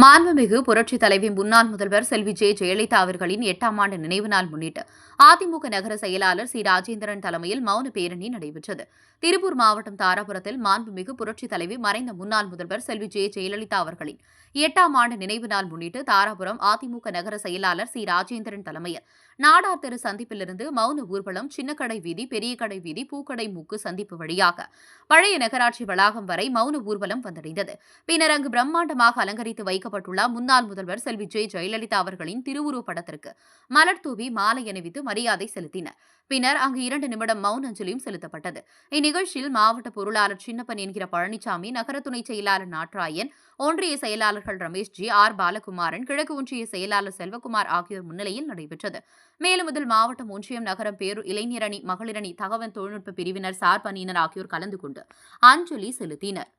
மாண்புமிகு புரட்சித் தலைவி முன்னாள் முதல்வர் செல்வி ஜெயலலிதா அவர்களின் 8ஆம் ஆண்டு நினைவு நாள் முன்னிட்டு அதிமுக நகர செயலாளர் சி ராஜேந்திரன் தலைமையில் மௌன பேரணி நடைபெற்றது. திருப்பூர் மாவட்டம் தாராபுரத்தில் மாண்புமிகு புரட்சித் தலைவி மறைந்த முன்னாள் முதல்வர் செல்வி ஜெயலலிதா அவர்களின் 8ஆம் ஆண்டு நினைவு நாள் முன்னிட்டு தாராபுரம் அதிமுக நகர செயலாளர் சி ராஜேந்திரன் தலைமையில் நாடார் தெரு சந்திப்பிலிருந்து மௌன ஊர்வலம் சின்னக்கடை வீதி, பெரிய கடை வீதி, பூக்கடை மூக்கு சந்திப்பு வழியாக பழைய நகராட்சி வளாகம் வரை மௌன ஊர்வலம் வந்தடைந்தது. பின்னர் அங்கு பிரம்மாண்டமாக அலங்கரித்து வைக்கப்பட்டுள்ள முன்னாள் முதல்வர் செல்வி ஜெயலலிதா அவர்களின் திருவுருவப் படத்திற்கு மலர் தூவி மாலை அணிவித்து மரியாதை செலுத்தினர். பின்னர் அங்கு 2 நிமிடம் மௌன அஞ்சலியும் செலுத்தப்பட்டது. இந்நிகழ்ச்சியில் மாவட்ட பொருளாளர் சின்னப்பன் என்கிற பழனிசாமி, நகர துணை செயலாளர் நாட்ராயன், ஒன்றிய செயலாளர்கள் ரமேஷ்ஜி, ஆர் பாலகுமாரன், கிழக்கு ஒன்றிய செயலாளர் செல்வகுமார் ஆகியோர் முன்னிலையில் நடைபெற்றது. மேலும் இதில் மாவட்டம், ஒன்றியம், நகரம், பேரூர் இளைஞரணி, மகளிரணி, தகவல் தொழில்நுட்ப பிரிவினர், சார்பு அணியினர் ஆகியோர் கலந்து கொண்டு அஞ்சலி செலுத்தினர்.